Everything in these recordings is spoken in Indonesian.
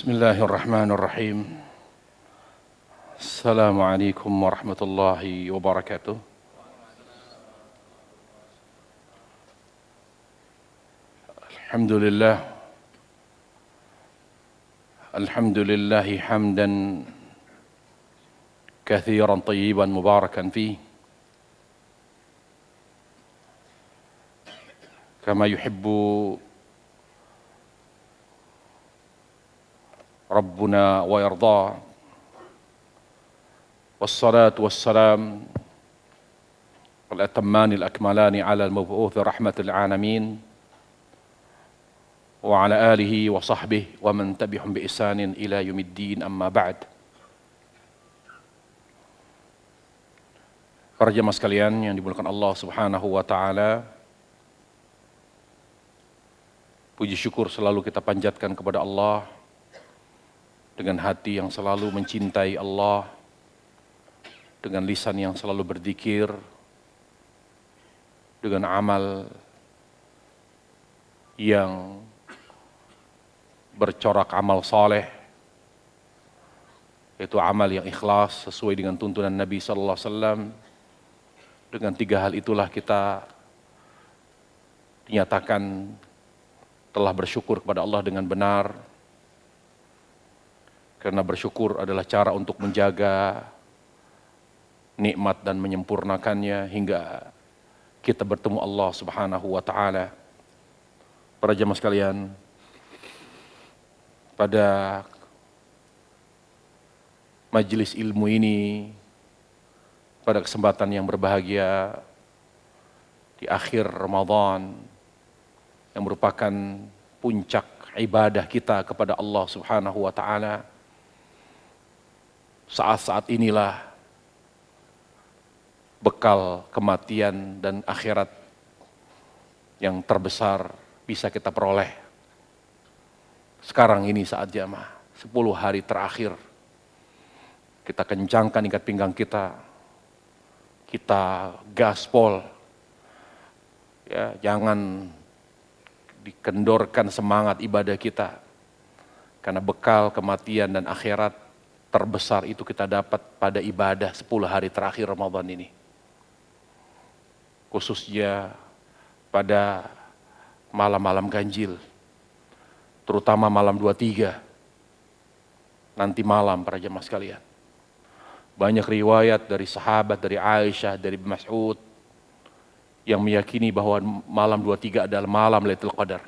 Bismillahirrahmanirrahim. Assalamualaikum warahmatullahi wabarakatuh. Alhamdulillah. Alhamdulillahi hamdan kathiran tayyiban mubarakan fih. Kama yuhibbu Rabbuna wa yarda. Wassalatu wassalam al-atammani al-akmalani ala al-mab'uth rahmatil alamin wa ala alihi wa sahbihi wa man tabi'hum bi ihsanin ila yaumiddin, amma ba'd. Para jemaah sekalian yang dimuliakan Allah Subhanahu wa taala, puji syukur selalu kita panjatkan kepada Allah dengan hati yang selalu mencintai Allah, dengan lisan yang selalu berzikir, dengan amal yang bercorak amal saleh, yaitu amal yang ikhlas sesuai dengan tuntunan Nabi sallallahu alaihi wasallam. Dengan tiga hal itulah kita dinyatakan telah bersyukur kepada Allah dengan benar. Karena bersyukur adalah cara untuk menjaga nikmat dan menyempurnakannya hingga kita bertemu Allah Subhanahu wa taala. Para jemaah sekalian, pada majelis ilmu ini, pada kesempatan yang berbahagia di akhir Ramadan yang merupakan puncak ibadah kita kepada Allah Subhanahu wa taala, saat-saat inilah bekal kematian dan akhirat yang terbesar bisa kita peroleh. Sekarang ini saat jamaah, 10 hari terakhir, kita kencangkan ikat pinggang kita gaspol, ya, jangan dikendorkan semangat ibadah kita, karena bekal kematian dan akhirat terbesar itu kita dapat pada ibadah 10 hari terakhir Ramadan ini. Khususnya pada malam-malam ganjil, terutama malam 23, nanti malam para jemaah sekalian. Banyak riwayat dari sahabat, dari Aisyah, dari Mas'ud, yang meyakini bahwa malam 23 adalah malam Lailatul Qadar.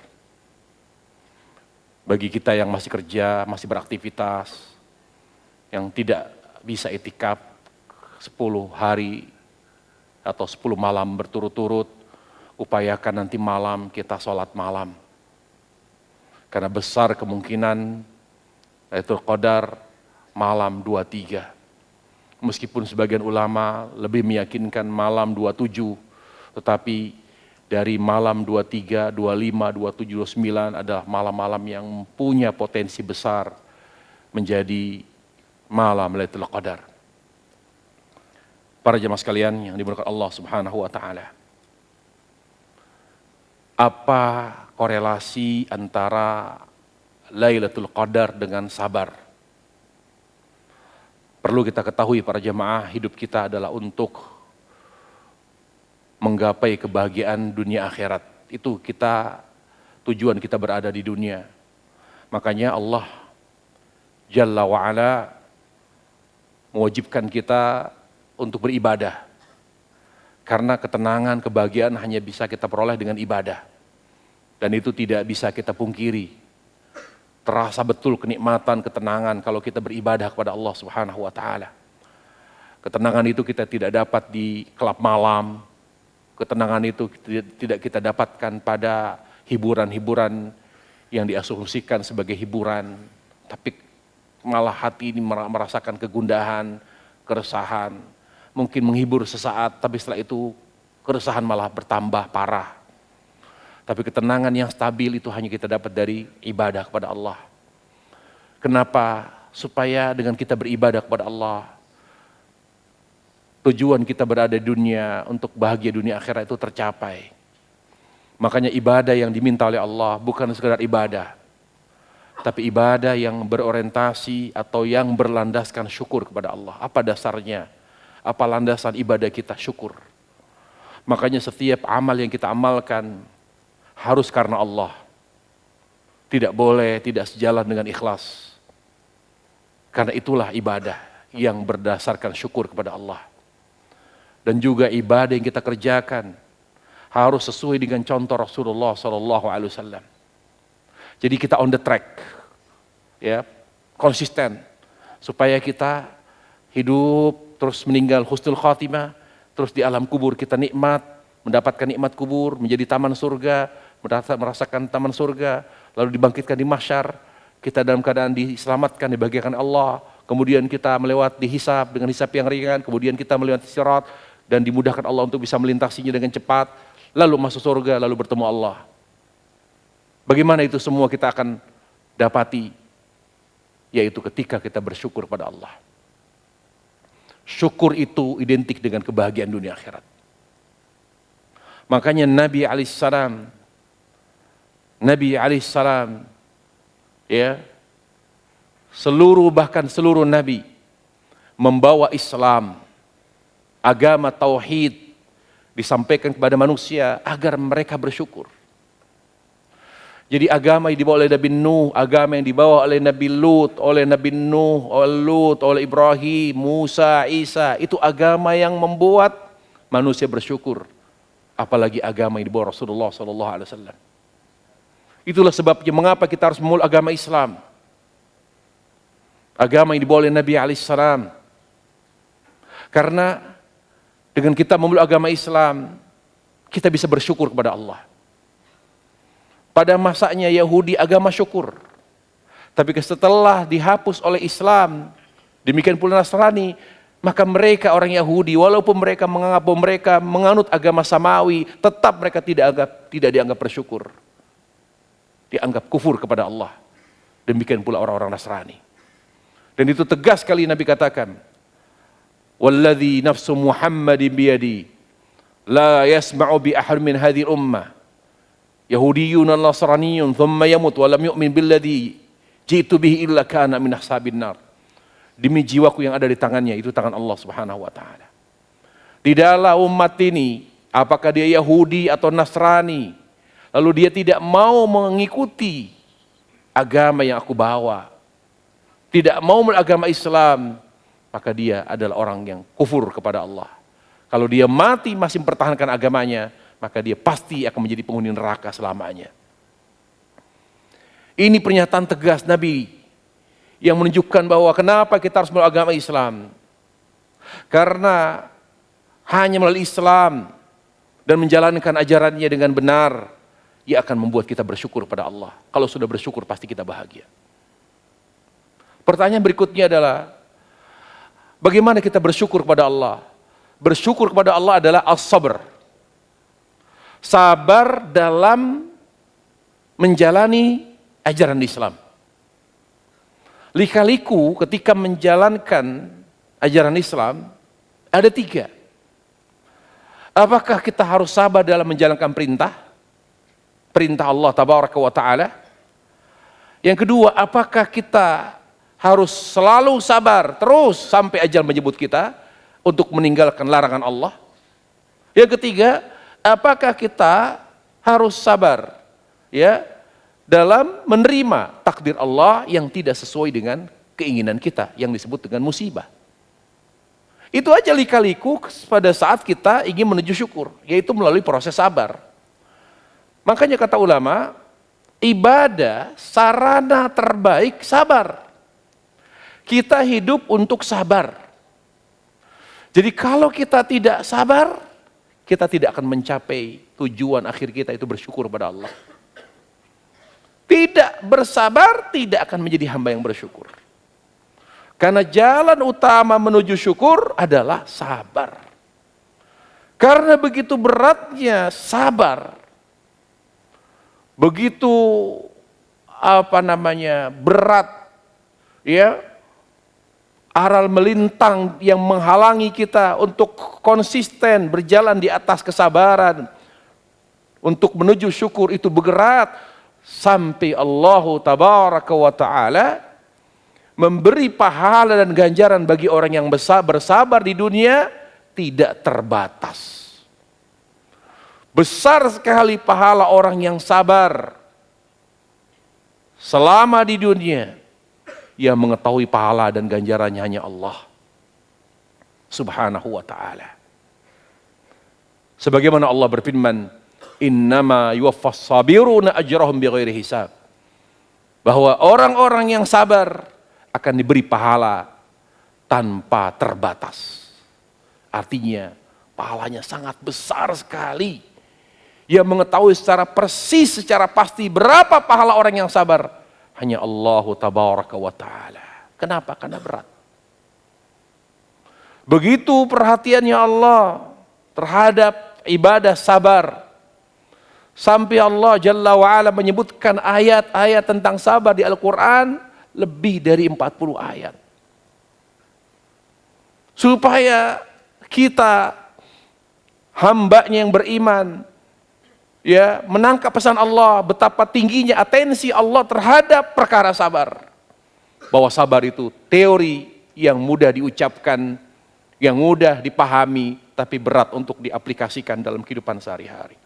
Bagi kita yang masih kerja, masih beraktivitas, yang tidak bisa itikaf 10 hari atau 10 malam berturut-turut, upayakan nanti malam kita sholat malam. Karena besar kemungkinan Lailatul Qadar malam 23. Meskipun sebagian ulama lebih meyakinkan malam 27, tetapi dari malam 23, 25, 27, 29 adalah malam-malam yang punya potensi besar menjadi malam Lailatul Qadar. Para jemaah sekalian yang dimuliakan Allah Subhanahu wa taala, apa korelasi antara Lailatul Qadar dengan sabar? Perlu kita ketahui para jemaah, hidup kita adalah untuk menggapai kebahagiaan dunia akhirat. Itu tujuan kita berada di dunia. Makanya Allah Jalla wa'ala mewajibkan kita untuk beribadah. Karena ketenangan, kebahagiaan hanya bisa kita peroleh dengan ibadah. Dan itu tidak bisa kita pungkiri. Terasa betul kenikmatan, ketenangan kalau kita beribadah kepada Allah Subhanahu wa taala. Ketenangan itu kita tidak dapat di klub malam. Ketenangan itu tidak kita dapatkan pada hiburan-hiburan yang diasumsikan sebagai hiburan. Tapi malah hati ini merasakan kegundahan, keresahan. Mungkin menghibur sesaat, tapi setelah itu keresahan malah bertambah parah. Tapi ketenangan yang stabil itu hanya kita dapat dari ibadah kepada Allah. Kenapa? Supaya dengan kita beribadah kepada Allah, tujuan kita berada di dunia untuk bahagia dunia akhirat itu tercapai. Makanya ibadah yang diminta oleh Allah bukan sekedar ibadah, tapi ibadah yang berorientasi atau yang berlandaskan syukur kepada Allah. Apa dasarnya? Apa landasan ibadah kita? Syukur. Makanya setiap amal yang kita amalkan harus karena Allah. Tidak boleh tidak sejalan dengan ikhlas. Karena itulah ibadah yang berdasarkan syukur kepada Allah. Dan juga ibadah yang kita kerjakan harus sesuai dengan contoh Rasulullah SAW. Jadi kita on the track, ya, konsisten, supaya kita hidup terus meninggal husnul khatimah, terus di alam kubur kita nikmat, mendapatkan nikmat kubur, menjadi taman surga, merasakan taman surga, lalu dibangkitkan di mahsyar, kita dalam keadaan diselamatkan, dibahagiakan Allah, kemudian kita melewati hisab dengan hisab yang ringan, kemudian kita melewati sirat dan dimudahkan Allah untuk bisa melintasinya dengan cepat, lalu masuk surga, lalu bertemu Allah. Bagaimana itu semua kita akan dapati? Yaitu ketika kita bersyukur pada Allah. Syukur itu identik dengan kebahagiaan dunia akhirat. Makanya Nabi alaihissalam, ya, bahkan seluruh Nabi membawa Islam, agama tauhid, disampaikan kepada manusia agar mereka bersyukur. Jadi agama yang dibawa oleh Nabi Nuh, agama yang dibawa oleh Nabi Lut, oleh Nabi Nuh, oleh Ibrahim, Musa, Isa, itu agama yang membuat manusia bersyukur. Apalagi agama yang dibawa Rasulullah SAW. Itulah sebabnya mengapa kita harus memeluk agama Islam. Agama yang dibawa oleh Nabi alaihissalam. Karena dengan kita memeluk agama Islam, kita bisa bersyukur kepada Allah. Pada masanya Yahudi agama syukur. Tapi setelah dihapus oleh Islam, demikian pula Nasrani, maka mereka orang Yahudi, walaupun mereka menganggap bahwa mereka menganut agama samawi, tetap mereka tidak dianggap bersyukur. Dianggap kufur kepada Allah. Demikian pula orang-orang Nasrani. Dan itu tegas sekali Nabi katakan, "Walladzi nafsu Muhammadin biyadi, la yasma'u bi ahad min hadhil ummah. Yahudiyyun Nasraniyyun thumma yamut wa lam yu'min billadzi jitu bihi illa kana min ashabin nar." Demi jiwaku yang ada di tangannya, itu tangan Allah Subhanahu wa taala. Tidaklah umat ini, apakah dia Yahudi atau Nasrani, lalu dia tidak mau mengikuti agama yang aku bawa, tidak mau beragama Islam, maka dia adalah orang yang kufur kepada Allah. Kalau dia mati masih mempertahankan agamanya, maka dia pasti akan menjadi penghuni neraka selamanya. Ini pernyataan tegas Nabi yang menunjukkan bahwa kenapa kita harus memeluk agama Islam. Karena hanya melalui Islam dan menjalankan ajarannya dengan benar, ia akan membuat kita bersyukur pada Allah. Kalau sudah bersyukur pasti kita bahagia. Pertanyaan berikutnya adalah, bagaimana kita bersyukur kepada Allah? Bersyukur kepada Allah adalah as-sabr. Sabar dalam menjalani ajaran Islam. Lika-liku ketika menjalankan ajaran Islam ada 3. Apakah kita harus sabar dalam menjalankan perintah Allah tabaraka wa ta'ala? Yang kedua, apakah kita harus selalu sabar terus sampai ajal menyebut kita untuk meninggalkan larangan Allah? Yang ketiga, apakah kita harus sabar, ya, dalam menerima takdir Allah yang tidak sesuai dengan keinginan kita, yang disebut dengan musibah? Itu aja lika-liku pada saat kita ingin menuju syukur, yaitu melalui proses sabar. Makanya kata ulama, ibadah sarana terbaik sabar. Kita hidup untuk sabar. Jadi kalau kita tidak sabar, kita tidak akan mencapai tujuan akhir kita, itu bersyukur pada Allah. Tidak bersabar tidak akan menjadi hamba yang bersyukur. Karena jalan utama menuju syukur adalah sabar. Karena begitu beratnya sabar, begitu berat, ya, aral melintang yang menghalangi kita untuk konsisten berjalan di atas kesabaran untuk menuju syukur, itu berat. sampai Allah tabaraka wa ta'ala memberi pahala dan ganjaran bagi orang yang bersabar di dunia tidak terbatas. Besar sekali pahala orang yang sabar selama di dunia. Yang mengetahui pahala dan ganjarannya hanya Allah subhanahu wa ta'ala. Sebagaimana Allah berfirman, innama yuwaffas sabiruna ajrahum bighairi hisab. Bahwa orang-orang yang sabar akan diberi pahala tanpa terbatas. Artinya pahalanya sangat besar sekali. Yang mengetahui secara persis, secara pasti berapa pahala orang yang sabar hanya Allah tabaraka wa ta'ala. Kenapa? Karena berat. Begitu perhatiannya Allah terhadap ibadah sabar. Sampai Allah Jalla wa'ala menyebutkan ayat-ayat tentang sabar di Al-Quran lebih dari 40 ayat. Supaya kita hambanya yang beriman ya menangkap pesan Allah, betapa tingginya atensi Allah terhadap perkara sabar. Bahwa sabar itu teori yang mudah diucapkan, yang mudah dipahami, tapi berat untuk diaplikasikan dalam kehidupan sehari-hari.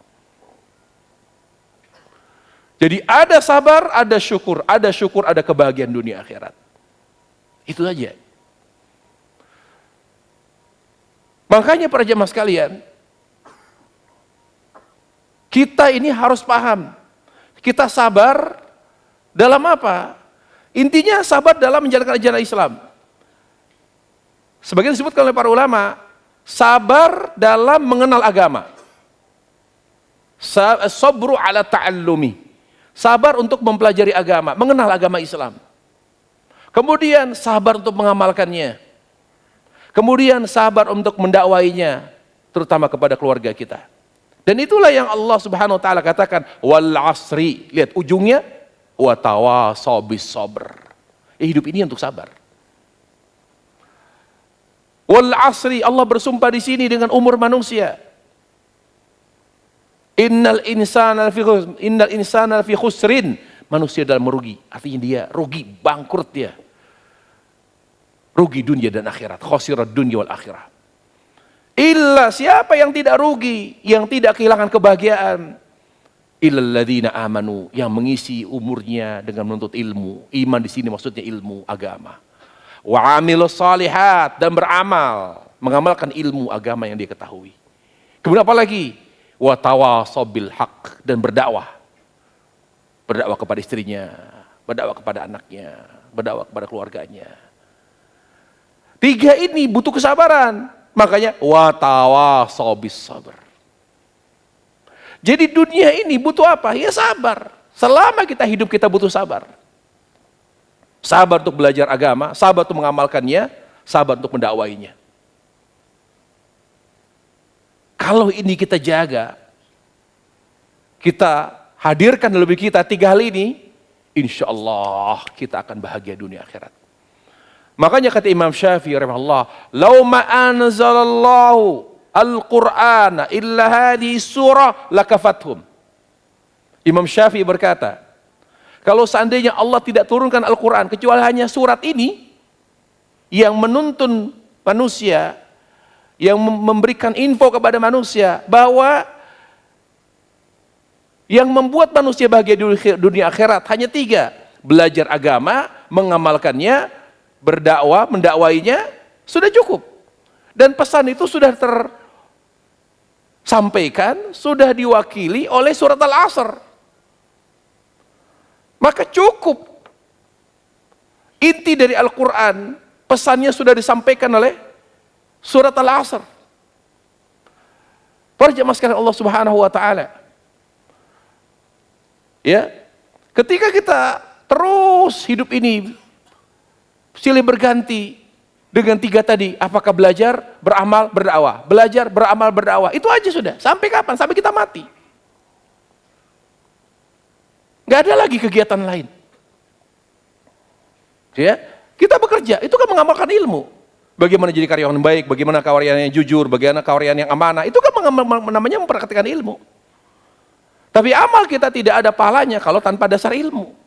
Jadi ada sabar, ada syukur, ada kebahagiaan dunia akhirat. Itu aja. Makanya para jemaah sekalian, kita ini harus paham, kita sabar dalam apa? Intinya sabar dalam menjalankan ajaran Islam. Sebagian disebutkan oleh para ulama, sabar dalam mengenal agama. Sabru ala ta'allumi. Sabar untuk mempelajari agama, mengenal agama Islam. Kemudian sabar untuk mengamalkannya. Kemudian sabar untuk mendakwainya, terutama kepada keluarga kita. Dan itulah yang Allah Subhanahu wa taala katakan wal asri. Lihat ujungnya wa tawasau bis sabr. Hidup ini untuk sabar. Wal asri, Allah bersumpah di sini dengan umur manusia. Innal insana fi khusrin. Manusia dalam merugi. Artinya dia rugi, bangkrut dia. Rugi dunia dan akhirat. Khosirat dunia wal akhirah. Illa, siapa yang tidak rugi, yang tidak kehilangan kebahagiaan? Illal ladzina amanu, yang mengisi umurnya dengan menuntut ilmu. Iman di sini maksudnya ilmu agama. Wa amilus shalihat, dan beramal, mengamalkan ilmu agama yang dia ketahui. Kemudian apa lagi? Wa tawasau bil haq, dan berdakwah. Berdakwah kepada istrinya, berdakwah kepada anaknya, berdakwah kepada keluarganya. 3 ini butuh kesabaran. Makanya wa tawasau bis sabr. Jadi dunia ini butuh apa? Ya sabar. Selama kita hidup kita butuh sabar. Sabar untuk belajar agama, sabar untuk mengamalkannya, sabar untuk mendakwainya. Kalau ini kita jaga, kita hadirkan dalam diri kita 3 hal ini, insya Allah kita akan bahagia dunia akhirat. Makanya kata Imam Syafi'i rahimahullah, "Lau ma anzalallahu al-Qur'ana illa hadhihi surah lakafathum." Imam Syafi'i berkata, kalau seandainya Allah tidak turunkan Al-Qur'an kecuali hanya surat ini yang menuntun manusia, yang memberikan info kepada manusia bahwa yang membuat manusia bahagia di dunia akhirat hanya 3, belajar agama, mengamalkannya, berdakwah, mendakwainya, sudah cukup. Dan pesan itu sudah tersampaikan, sudah diwakili oleh surat Al-Asr. Maka cukup. Inti dari Al-Quran, pesannya sudah disampaikan oleh surat Al-Asr. Para jemaah sekalian Allah Subhanahu wa taala. Ya. Ketika kita terus hidup ini silih berganti dengan 3 tadi, apakah belajar, beramal, berdakwah, belajar, beramal, berdakwah, itu aja sudah. Sampai kapan? Sampai kita mati. Gak ada lagi kegiatan lain. Ya, kita bekerja, itu kan mengamalkan ilmu. Bagaimana jadi karyawan yang baik, bagaimana karyawan yang jujur, bagaimana karyawan yang amanah, itu kan namanya memperhatikan ilmu. Tapi amal kita tidak ada pahalanya kalau tanpa dasar ilmu.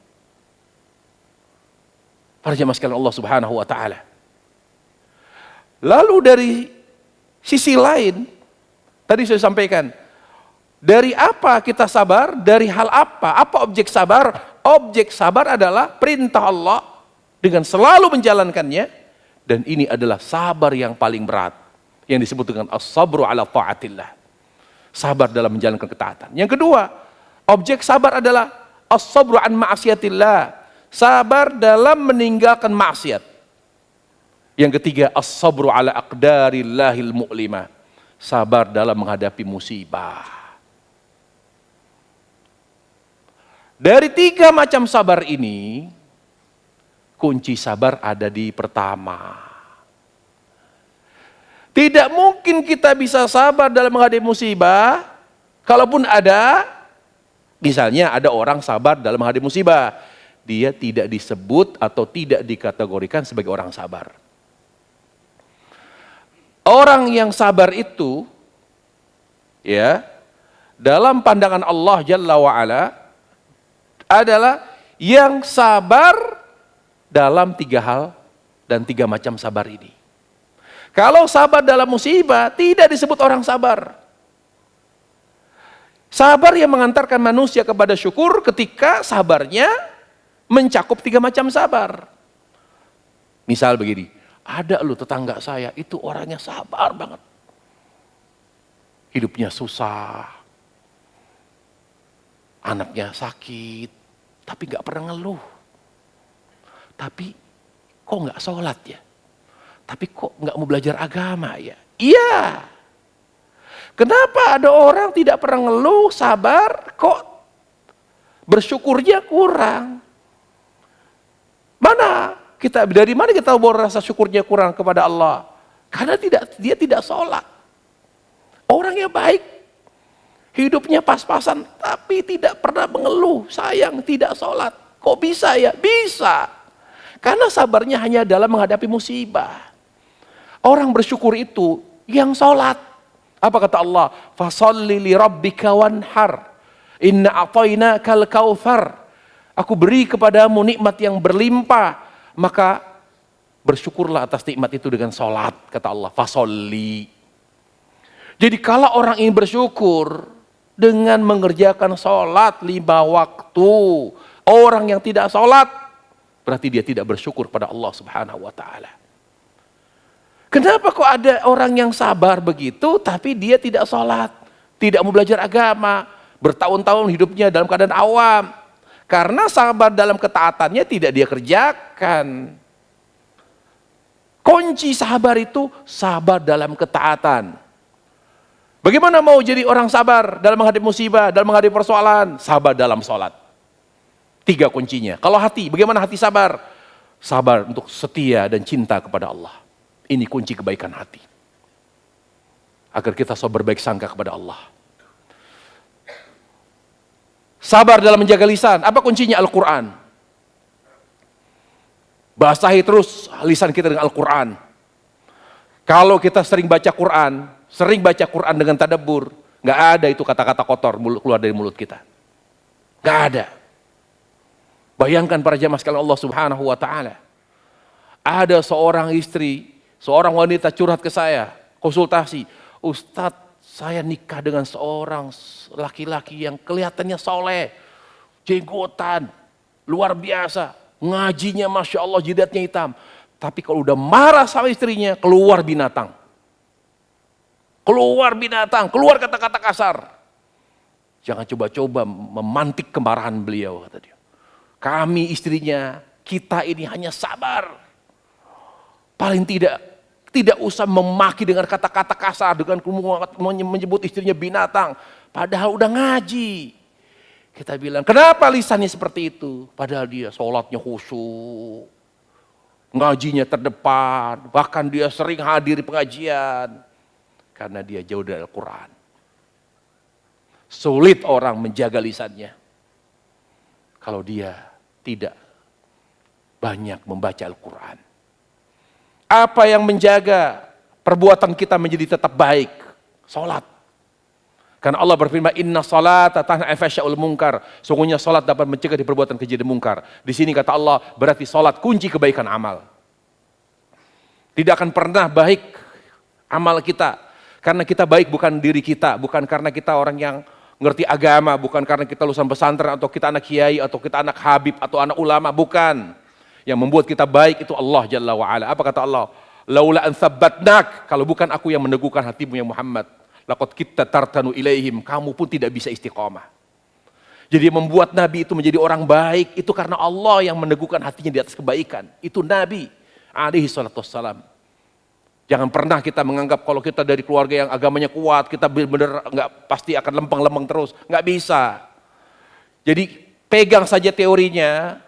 Para jemaah sekalian Allah Subhanahu wa taala. Lalu dari sisi lain, tadi saya sampaikan, dari apa kita sabar? Dari hal apa? Apa objek sabar? Objek sabar adalah perintah Allah dengan selalu menjalankannya, dan ini adalah sabar yang paling berat yang disebut dengan as-sabru ala ta'atillah. Sabar dalam menjalankan ketaatan. Yang kedua, objek sabar adalah as-sabru an ma'asiyatillah. Sabar dalam meninggalkan maksiat. Yang ketiga, as-sabru ala aqdarillahil mu'limah. Sabar dalam menghadapi musibah. Dari 3 macam sabar ini, kunci sabar ada di pertama. Tidak mungkin kita bisa sabar dalam menghadapi musibah, kalaupun ada, misalnya ada orang sabar dalam menghadapi musibah, dia tidak disebut atau tidak dikategorikan sebagai orang sabar. Orang yang sabar itu, ya, dalam pandangan Allah Jalla wa'ala, adalah yang sabar dalam 3 hal dan 3 macam sabar ini. Kalau sabar dalam musibah, tidak disebut orang sabar. Sabar yang mengantarkan manusia kepada syukur ketika sabarnya mencakup 3 macam sabar. Misal begini, ada lu tetangga saya, itu orangnya sabar banget. Hidupnya susah, anaknya sakit, tapi gak pernah ngeluh. Tapi kok gak sholat ya? Tapi kok nggak mau belajar agama ya? Iya. Kenapa ada orang tidak pernah ngeluh, sabar, kok bersyukurnya kurang? Dari mana kita tahu rasa syukurnya kurang kepada Allah? Karena dia tidak sholat. Orang yang baik, hidupnya pas-pasan, tapi tidak pernah mengeluh, sayang tidak sholat. Kok bisa ya? Bisa. Karena sabarnya hanya dalam menghadapi musibah. Orang bersyukur itu yang sholat. Apa kata Allah? Fasalli li rabbika wanhar. Inna a'tainakal kautsar. Aku beri kepadamu nikmat yang berlimpah. Maka bersyukurlah atas nikmat itu dengan sholat. Kata Allah. Fasalli. Jadi kalau orang ini bersyukur dengan mengerjakan sholat 5 waktu. Orang yang tidak sholat, berarti dia tidak bersyukur pada Allah Subhanahu wa ta'ala. Kenapa kok ada orang yang sabar begitu, tapi dia tidak sholat, tidak mau belajar agama, bertahun-tahun hidupnya dalam keadaan awam. Karena sabar dalam ketaatannya tidak dia kerjakan. Kunci sabar itu sabar dalam ketaatan. Bagaimana mau jadi orang sabar dalam menghadapi musibah, dalam menghadapi persoalan? Sabar dalam sholat. 3 kuncinya. Kalau hati, bagaimana hati sabar? Sabar untuk setia dan cinta kepada Allah. Ini kunci kebaikan hati. Agar kita selalu berbaik sangka kepada Allah. Sabar dalam menjaga lisan. Apa kuncinya? Al-Quran. Basahi terus lisan kita dengan Al-Quran. Kalau kita sering baca Quran dengan tadabbur, gak ada itu kata-kata kotor keluar dari mulut kita. Gak ada. Bayangkan para jamaah sekalian Allah Subhanahu wa ta'ala. Ada seorang istri, seorang wanita curhat ke saya, konsultasi. Ustadz, saya nikah dengan seorang laki-laki yang kelihatannya soleh, jenggotan, luar biasa, ngajinya Masya Allah, jidatnya hitam. Tapi kalau udah marah sama istrinya, keluar binatang. Keluar kata-kata kasar. Jangan coba-coba memantik kemarahan beliau, kata dia. Kami istrinya, kita ini hanya sabar. Paling tidak usah memaki dengan kata-kata kasar, dengan menyebut istrinya binatang. Padahal udah ngaji. Kita bilang, kenapa lisannya seperti itu? Padahal dia sholatnya khusyuk. Ngajinya terdepan. Bahkan dia sering hadir di pengajian. Karena dia jauh dari Al-Quran. Sulit orang menjaga lisannya. Kalau dia tidak banyak membaca Al-Quran. Apa yang menjaga perbuatan kita menjadi tetap baik? Sholat. Karena Allah berfirman, inna salata tanha 'anil fahsya'i munkar. Sungguhnya salat dapat mencegah di perbuatan keji dan mungkar. Di sini kata Allah, berarti salat kunci kebaikan amal. Tidak akan pernah baik amal kita karena kita baik bukan diri kita, bukan karena kita orang yang ngerti agama, bukan karena kita lulusan pesantren atau kita anak kiai atau kita anak habib atau anak ulama, bukan. Yang membuat kita baik itu Allah Jalla wa Ala. Apa kata Allah? Laula an tsabbatnak, kalau bukan aku yang meneguhkan hatimu ya Muhammad, laqad kitta tartanu ilaihim, kamu pun tidak bisa istiqamah. Jadi membuat Nabi itu menjadi orang baik itu karena Allah yang meneguhkan hatinya di atas kebaikan. Itu Nabi alaihi salatu wassalam. Jangan pernah kita menganggap kalau kita dari keluarga yang agamanya kuat, kita benar-benar nggak pasti akan lempeng-lempeng terus. Nggak bisa. Jadi pegang saja teorinya,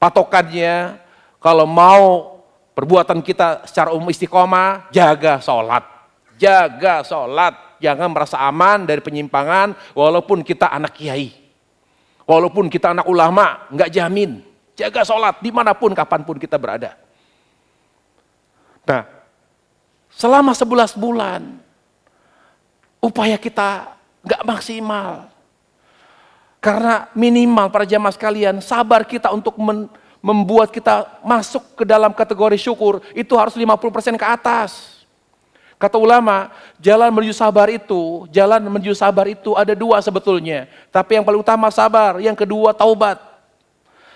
patokannya, kalau mau perbuatan kita secara umum istiqomah, jaga sholat. Jaga sholat, jangan merasa aman dari penyimpangan walaupun kita anak kiai. Walaupun kita anak ulama, nggak jamin. Jaga sholat dimanapun, kapanpun kita berada. Nah, selama 11 bulan, upaya kita nggak maksimal. Karena minimal para jamaah sekalian, sabar kita untuk membuat kita masuk ke dalam kategori syukur, itu harus 50% ke atas. Kata ulama, jalan menuju sabar itu ada dua sebetulnya. Tapi yang paling utama sabar, yang kedua taubat.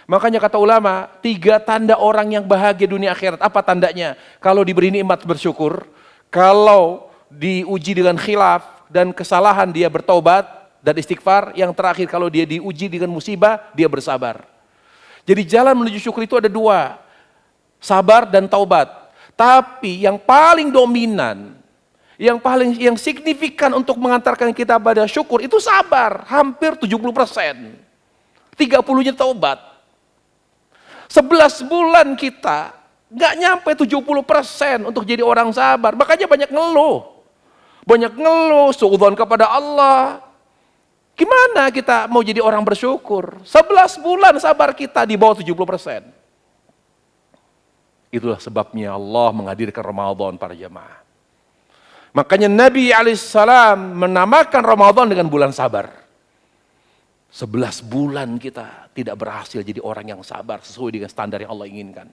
Makanya kata ulama, 3 tanda orang yang bahagia dunia akhirat. Apa tandanya? Kalau diberi nikmat bersyukur, kalau diuji dengan khilaf dan kesalahan dia bertaubat dan istighfar. Yang terakhir kalau dia diuji dengan musibah, dia bersabar. Jadi jalan menuju syukur itu ada 2, sabar dan taubat. Tapi yang paling dominan, yang signifikan untuk mengantarkan kita pada syukur itu sabar, hampir 70%. 30-nya taubat. 11 bulan kita nggak nyampe 70% untuk jadi orang sabar. Makanya banyak ngeluh, suudzon kepada Allah. Gimana kita mau jadi orang bersyukur? 11 bulan sabar kita di bawah 70%. Itulah sebabnya Allah menghadirkan Ramadan para jamaah. Makanya Nabi alaihissalam menamakan Ramadan dengan bulan sabar. 11 bulan kita tidak berhasil jadi orang yang sabar sesuai dengan standar yang Allah inginkan.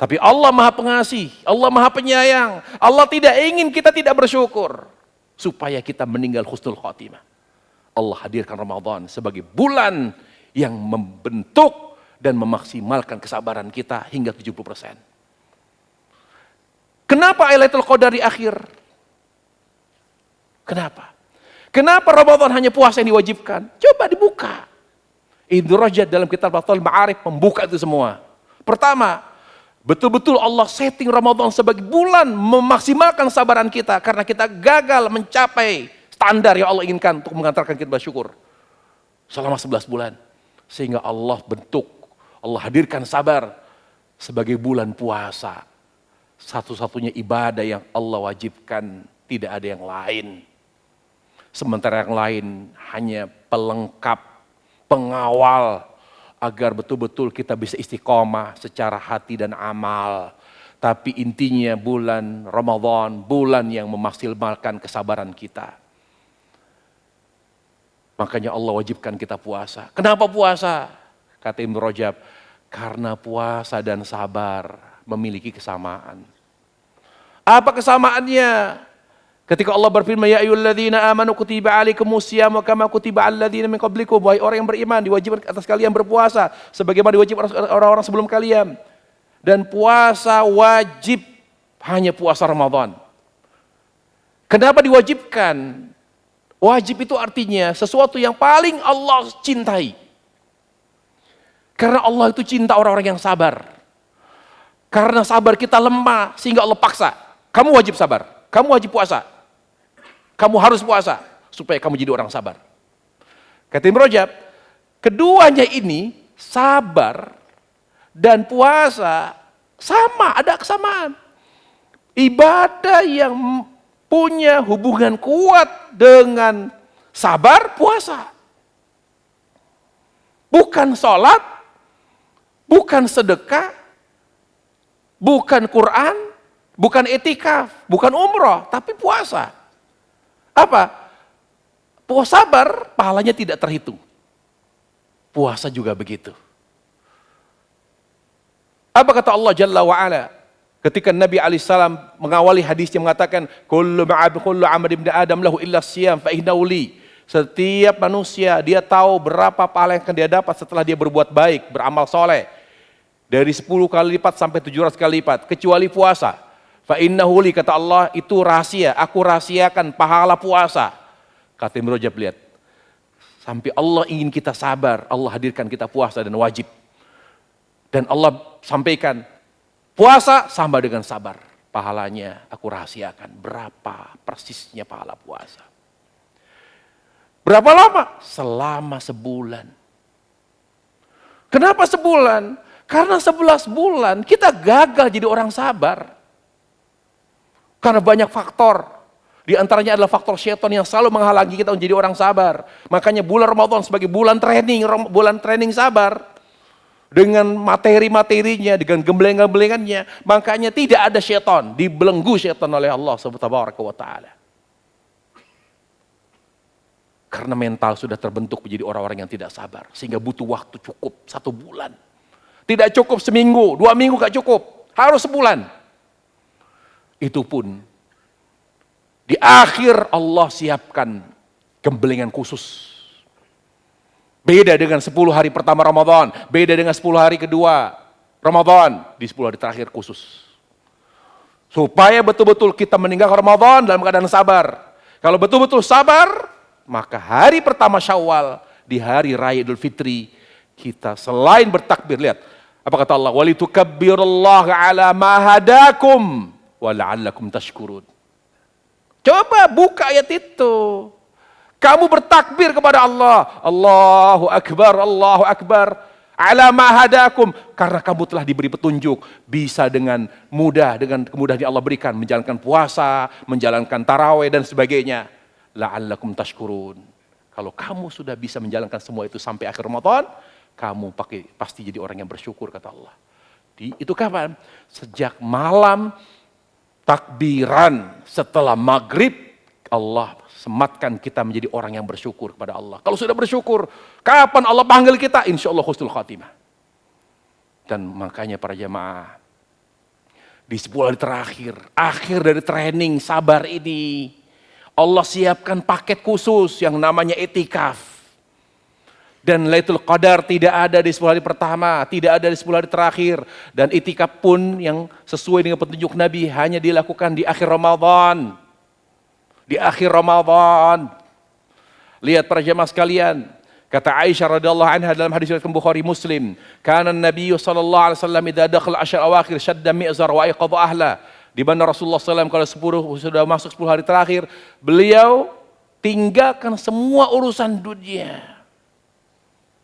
Tapi Allah Maha Pengasih, Allah Maha Penyayang. Allah tidak ingin kita tidak bersyukur supaya kita meninggal husnul khotimah. Allah hadirkan Ramadan sebagai bulan yang membentuk dan memaksimalkan kesabaran kita hingga 70%. Kenapa Lailatul Qadar di akhir? Kenapa Ramadan hanya puasa yang diwajibkan? Coba dibuka. Ibnu Rajab dalam kitab Fathul Ma'arif membuka itu semua. Pertama, betul-betul Allah setting Ramadan sebagai bulan memaksimalkan kesabaran kita karena kita gagal mencapai standar yang Allah inginkan untuk mengantarkan kita bersyukur selama 11 bulan. Sehingga Allah hadirkan sabar sebagai bulan puasa. Satu-satunya ibadah yang Allah wajibkan, tidak ada yang lain. Sementara yang lain hanya pelengkap, pengawal agar betul-betul kita bisa istiqomah secara hati dan amal. Tapi intinya bulan Ramadan, bulan yang memaksimalkan kesabaran kita. Makanya Allah wajibkan kita puasa. Kenapa puasa? Kata Ibnu Rajab, karena puasa dan sabar memiliki kesamaan. Apa kesamaannya? Ketika Allah berfirman, ya ayyuhalladzina amanu kutiba alaikumusyamu kama kutiba alal ladzina min qablikum, wahai orang yang beriman, diwajibkan atas kalian berpuasa sebagaimana diwajibkan orang-orang sebelum kalian. Dan puasa wajib hanya puasa Ramadan. Kenapa diwajibkan? Wajib itu artinya sesuatu yang paling Allah cintai. Karena Allah itu cinta orang-orang yang sabar. Karena sabar kita lemah sehingga Allah paksa. Kamu wajib sabar, kamu wajib puasa. Kamu harus puasa supaya kamu jadi orang sabar. Kata Ibnu Rajab, keduanya ini sabar dan puasa sama, ada kesamaan. Ibadah yang punya hubungan kuat dengan sabar, puasa. Bukan sholat, bukan sedekah, bukan Quran, bukan etikaf, bukan umroh, tapi puasa. Apa? Puasa sabar, pahalanya tidak terhitung. Puasa juga begitu. Apa kata Allah Jalla wa'ala? Ketika Nabi alaihissalam mengawali hadisnya mengatakan, kullu amal ibn Adam lahu illa siyam fa innahu li. Setiap manusia dia tahu berapa pahala yang akan dia dapat setelah dia berbuat baik, beramal soleh. Dari 10 kali lipat sampai 700 kali lipat, kecuali puasa. Fa innahu li, kata Allah, itu rahasia, aku rahasiakan pahala puasa. Kata Ibnu Rajab, lihat, sampai Allah ingin kita sabar, Allah hadirkan kita puasa dan wajib. Dan Allah sampaikan, puasa sama dengan sabar. Pahalanya aku rahasiakan. Berapa persisnya pahala puasa? Berapa lama? Selama sebulan. Kenapa sebulan? Karena 11 bulan kita gagal jadi orang sabar. Karena banyak faktor. Di antaranya adalah faktor syaitan yang selalu menghalangi kita menjadi orang sabar. Makanya bulan Ramadan sebagai bulan training sabar. Dengan materi-materinya, dengan gembleng-gemblengannya, makanya tidak ada syaitan, dibelenggu syaitan oleh Allah Subhanahu wa taala. Karena mental sudah terbentuk menjadi orang-orang yang tidak sabar, sehingga butuh waktu cukup 1 bulan. Tidak cukup seminggu, 2 minggu gak cukup, harus sebulan. Itu pun di akhir Allah siapkan gemblengan khusus. Beda dengan 10 hari pertama Ramadan, beda dengan 10 hari kedua Ramadan, di 10 hari terakhir khusus. Supaya betul-betul kita meninggalkan Ramadan dalam keadaan sabar. Kalau betul-betul sabar, maka hari pertama Syawal, di hari Raya Idul Fitri, kita selain bertakbir, lihat, apa kata Allah? Walitukabbirullaha ala ma hadakum wa la'allakum tashkurun. Coba buka ayat itu. Kamu bertakbir kepada Allah. Allahu Akbar, Allahu Akbar. Ala ma hadakum. Karena kamu telah diberi petunjuk. Bisa dengan mudah, dengan kemudahan yang Allah berikan. Menjalankan puasa, menjalankan tarawih dan sebagainya. La'allakum tashkurun. Kalau kamu sudah bisa menjalankan semua itu sampai akhir Ramadan, kamu pasti jadi orang yang bersyukur, kata Allah. Itu kapan? Sejak malam takbiran setelah maghrib, Allah sematkan kita menjadi orang yang bersyukur kepada Allah. Kalau sudah bersyukur, kapan Allah panggil kita? Insya Allah husnul khatimah. Dan makanya para jamaah, di 10 hari terakhir, akhir dari training sabar ini, Allah siapkan paket khusus yang namanya itikaf. Dan Lailatul Qadar tidak ada di 10 hari pertama, tidak ada di 10 hari terakhir. Dan itikaf pun yang sesuai dengan petunjuk Nabi hanya dilakukan di akhir Ramadan. Di akhir Ramadan. Lihat para jemaah sekalian, kata Aisyah radhiyallahu anha dalam hadis riwayat Bukhari Muslim, kana Nabi sallallahu alaihi wasallam idza dakhala asyar awakhir shadda mi'zar wa ayqadha ahla. Di mana Rasulullah SAW kalau sudah masuk 10 hari terakhir, beliau tinggalkan semua urusan dunia.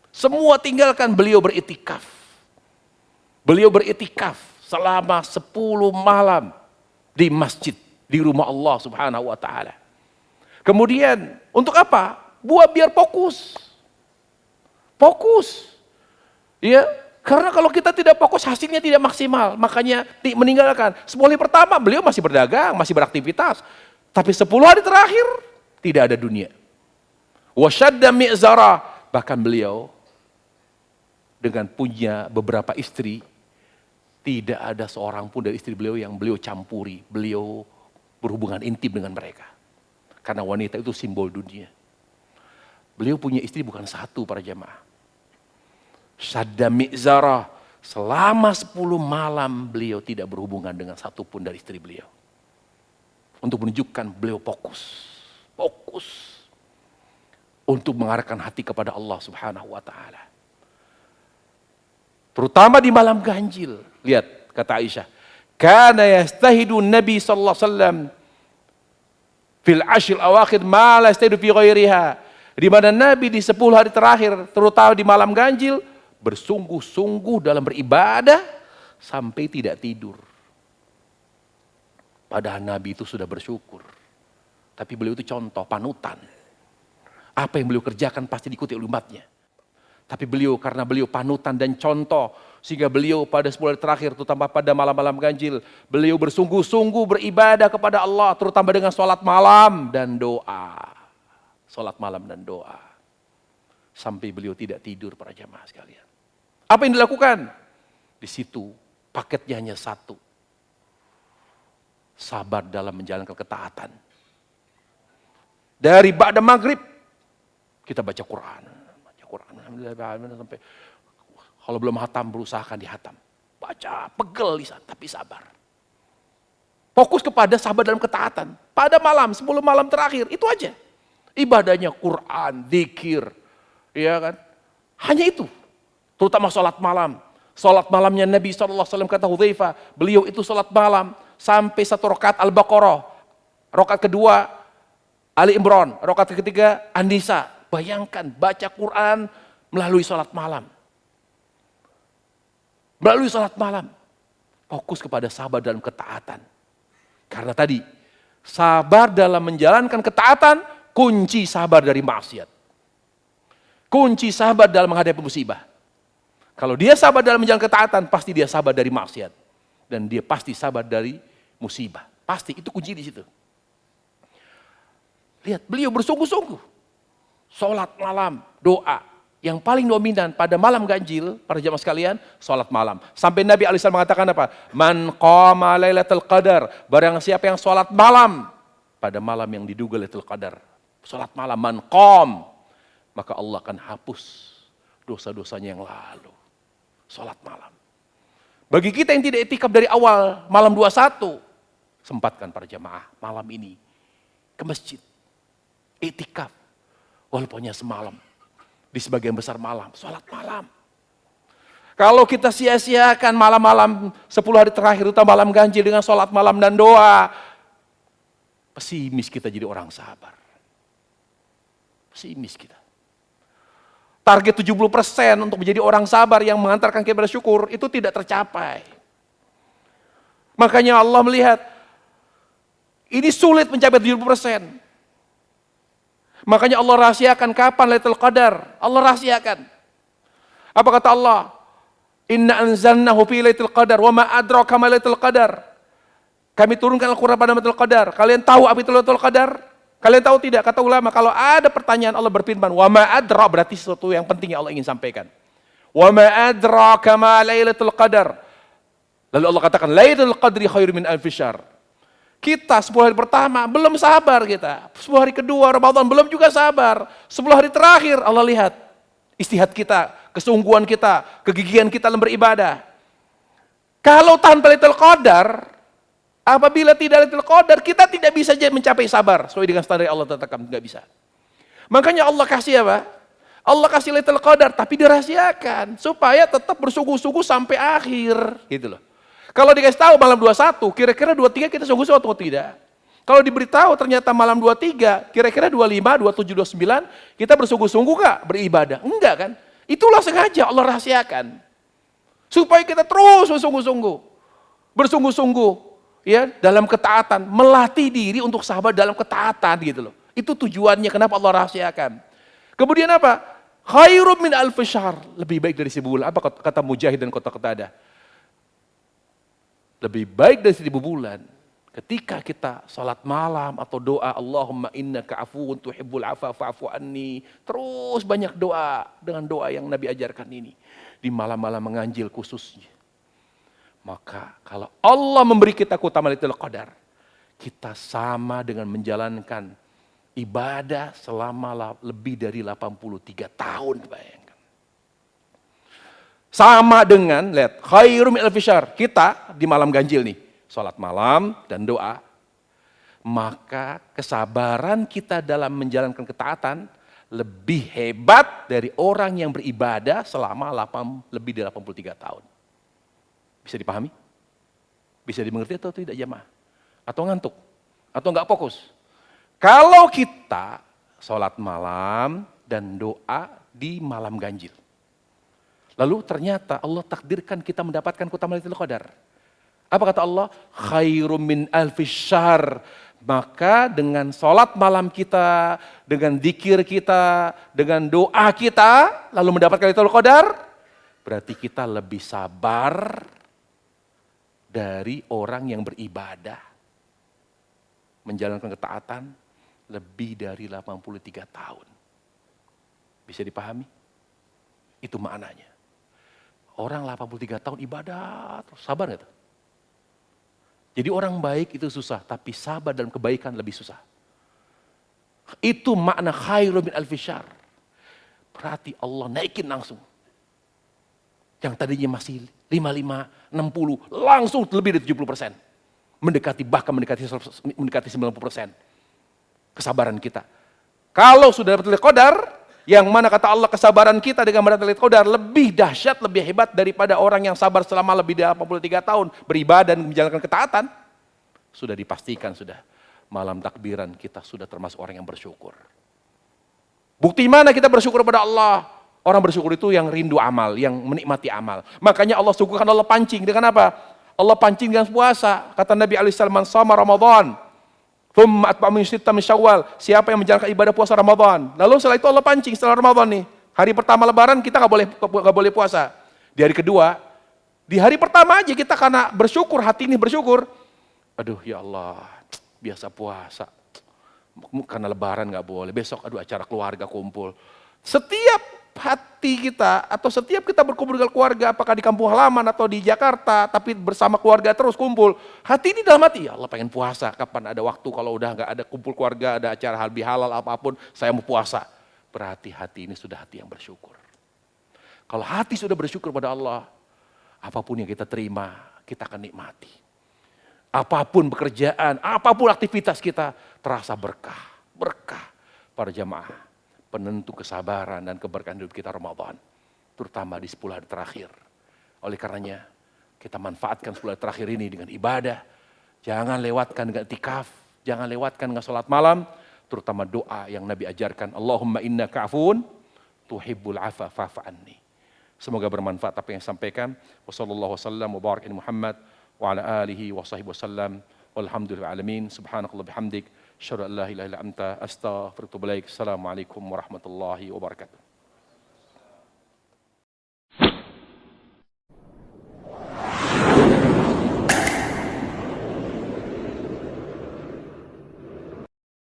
Semua tinggalkan, beliau beritikaf. Beliau beritikaf selama 10 malam di masjid, di rumah Allah Subhanahu wa taala. Kemudian untuk apa? Biar fokus. Fokus. Ya, karena kalau kita tidak fokus hasilnya tidak maksimal. Makanya meninggalkan. 10 hari pertama beliau masih berdagang, masih beraktivitas. Tapi 10 hari terakhir tidak ada dunia. Wasyadda mi'zara, bahkan beliau dengan punya beberapa istri, tidak ada seorang pun dari istri beliau yang beliau campuri. Beliau berhubungan intim dengan mereka. Karena wanita itu simbol dunia. Beliau punya istri bukan satu para jamaah. Syadda mi'zarah. Selama 10 malam beliau tidak berhubungan dengan satu pun dari istri beliau. Untuk menunjukkan beliau fokus. Fokus. Untuk mengarahkan hati kepada Allah Subhanahu wa ta'ala. Terutama di malam ganjil. Lihat kata Aisyah. Kana yastahidu Nabi sallallahu alaihi wasallam fil ashr awakhir ma la yastahidu fi ghairiha. Di mana Nabi di 10 hari terakhir, terutama di malam ganjil, bersungguh-sungguh dalam beribadah sampai tidak tidur. Padahal Nabi itu sudah bersyukur. Tapi beliau itu contoh, panutan. Apa yang beliau kerjakan pasti diikuti oleh umatnya. Tapi beliau karena beliau panutan dan contoh, sehingga beliau pada 10 hari terakhir, terutama pada malam-malam ganjil, beliau bersungguh-sungguh beribadah kepada Allah, terutama dengan sholat malam dan doa. Salat malam dan doa. Sampai beliau tidak tidur para jamaah sekalian. Apa yang dilakukan? Di situ paketnya hanya satu. Sabar dalam menjalankan ketaatan. Dari ba'da maghrib kita baca Quran. Alhamdulillah sampai kalau belum hatam berusahakan dihatam. Baca, pegel lisan tapi sabar. Fokus kepada sabar dalam ketaatan. Pada malam, 10 malam terakhir, itu aja. Ibadahnya Quran, zikir, ya kan? Hanya itu. Terutama sholat malam. Sholat malamnya Nabi SAW kata Hudzaifah, beliau itu sholat malam sampai 1 rakaat Al-Baqarah. Rakaat kedua Ali Imran, rakaat ketiga An-Nisa. Bayangkan baca Quran melalui sholat malam. Melalui sholat malam. Fokus kepada sabar dalam ketaatan. Karena tadi, sabar dalam menjalankan ketaatan, kunci sabar dari maksiat. Kunci sabar dalam menghadapi musibah. Kalau dia sabar dalam menjalankan ketaatan, pasti dia sabar dari maksiat. Dan dia pasti sabar dari musibah. Pasti, itu kunci di situ. Lihat, beliau bersungguh-sungguh. Sholat malam, doa. Yang paling dominan pada malam ganjil, para jamaah sekalian, sholat malam. Sampai Nabi SAW mengatakan apa? Man qama lailatul qadar. Barang siapa yang sholat malam, pada malam yang diduga lailatul qadar. Sholat malam, man qam. Maka Allah akan hapus dosa-dosanya yang lalu. Sholat malam. Bagi kita yang tidak itikaf dari awal, malam 21, sempatkan para jamaah malam ini ke masjid. Itikaf, walaupun hanya semalam. Di sebagian besar malam, sholat malam. Kalau kita sia-siakan malam-malam 10 hari terakhir, utama malam ganjil dengan sholat malam dan doa, pesimis kita jadi orang sabar. Pesimis kita. Target 70% untuk menjadi orang sabar yang mengantarkan kepada syukur, itu tidak tercapai. Makanya Allah melihat, ini sulit mencapai 70%. Makanya Allah rahasiakan kapan Lailatul Qadar. Allah rahasiakan. Apa kata Allah? Inna anzalnahu fi Lailatul Qadar wa ma adraka ma Lailatul Qadar. Kami turunkan Al-Qur'an pada Lailatul Qadar. Kalian tahu apa itu Lailatul Qadar? Kalian tahu tidak? Kata ulama, kalau ada pertanyaan Allah berfirman, wa ma adra, berarti sesuatu yang penting yang Allah ingin sampaikan. Wa ma adraka ma Lailatul Qadar. Lalu Allah katakan, Lailatul Qadri khairum min alfi syahr. Kita 10 hari pertama belum sabar kita. 10 hari kedua Ramadan belum juga sabar. 10 hari terakhir Allah lihat istihad kita, kesungguhan kita, kegigihan kita dalam beribadah. Kalau tanpa Lailatul Qadar, apabila tidak Lailatul Qadar, kita tidak bisa mencapai sabar sesuai dengan standar Allah tetapkan, tidak bisa. Makanya Allah kasih apa? Allah kasih Lailatul Qadar tapi dirahasiakan supaya tetap bersungguh-sungguh sampai akhir, gitu loh. Kalau dikasih tahu malam 21, kira-kira 23 kita sungguh-sungguh atau tidak? Kalau diberitahu ternyata malam 23, kira-kira 25, 27, 29, kita bersungguh-sungguh gak beribadah? Enggak kan? Itulah sengaja Allah rahasiakan. Supaya kita terus bersungguh-sungguh. Bersungguh-sungguh ya dalam ketaatan, melatih diri untuk sabar dalam ketaatan gitu loh. Itu tujuannya kenapa Allah rahasiakan. Kemudian apa? Khairum min alfi syahr, lebih baik dari 1000 bulan. Apa kata Mujahid dan kata Qatadah? Lebih baik dari 1000 bulan ketika kita salat malam atau doa Allahumma innaka afuwun tuhibbul afwa fa'fu anni. Terus banyak doa dengan doa yang Nabi ajarkan ini di malam-malam menganjil khususnya. Maka kalau Allah memberi kita keutamaan Lailatul Qadar, kita sama dengan menjalankan ibadah selama lebih dari 83 tahun, bayangkan. Sama dengan, lihat, khairum min alfi syahr. Kita di malam ganjil nih, sholat malam dan doa. Maka kesabaran kita dalam menjalankan ketaatan lebih hebat dari orang yang beribadah selama lebih dari 83 tahun. Bisa dipahami? Bisa dimengerti atau tidak jamaah? Atau ngantuk? Atau enggak fokus? Kalau kita sholat malam dan doa di malam ganjil. Lalu ternyata Allah takdirkan kita mendapatkan keutamaan Lailatul Qadar. Apa kata Allah? Khairum min alfi syahr. Maka dengan sholat malam kita, dengan zikir kita, dengan doa kita, lalu mendapatkan Lailatul Qadar, berarti kita lebih sabar dari orang yang beribadah, menjalankan ketaatan, lebih dari 83 tahun. Bisa dipahami? Itu maknanya. Orang 83 tahun ibadah, terus sabar nggak tuh? Jadi orang baik itu susah, tapi sabar dalam kebaikan lebih susah. Itu makna khairun min alfi syahr. Berarti Allah naikin langsung. Yang tadinya masih 55, 60, langsung lebih dari 70%. Bahkan mendekati 90%. Kesabaran kita. Kalau sudah dapat Lailatul Qadar, yang mana kata Allah kesabaran kita dengan mendapat Lailatul Qadar lebih dahsyat, lebih hebat daripada orang yang sabar selama lebih dari 83 tahun beribadah dan menjalankan ketaatan. Sudah dipastikan sudah malam takbiran kita sudah termasuk orang yang bersyukur. Bukti mana kita bersyukur kepada Allah? Orang bersyukur itu yang rindu amal, yang menikmati amal. Makanya Allah suguhkan, Allah pancing dengan apa? Allah pancing dengan puasa. Kata Nabi alaihissalam, "Man shama Ramadan, thumma atba'ahu sittan min Syawal." Siapa yang menjalankan ibadah puasa Ramadan? Lalu setelah itu Allah pancing setelah Ramadan nih. Hari pertama Lebaran kita nggak boleh puasa. Di hari kedua, di hari pertama aja kita karena bersyukur, hati ini bersyukur. Aduh ya Allah, biasa puasa. Karena Lebaran nggak boleh. Besok aduh acara keluarga kumpul. Setiap hati kita atau setiap kita berkumpul dengan keluarga, apakah di kampung halaman atau di Jakarta, tapi bersama keluarga terus kumpul, hati ini dalam hati, ya Allah pengen puasa, kapan ada waktu kalau udah nggak ada kumpul keluarga, ada acara halal apapun, saya mau puasa. Berarti hati ini sudah hati yang bersyukur. Kalau hati sudah bersyukur pada Allah, apapun yang kita terima, kita akan nikmati. Apapun pekerjaan, apapun aktivitas kita, terasa berkah. Para jamaah. Penentu kesabaran dan keberkahan hidup kita Ramadan, terutama di 10 hari terakhir. Oleh karenanya, kita manfaatkan 10 hari terakhir ini dengan ibadah. Jangan lewatkan dengan i'tikaf, jangan lewatkan dengan sholat malam, terutama doa yang Nabi ajarkan, Allahumma innaka afuun tuhibbul afa fa'fu anni. Semoga bermanfaat apa yang sampaikan. Wassallallahu wasallam wa barak Muhammad wa ala alihi wa sahbihi wasallam. Walhamdulillah alamin. Subhanakallah bihamdik. Asyhadu an la ilaha illa anta astaghfiruka wa atubu ilaik. Assalamualaikum warahmatullahi wabarakatuh.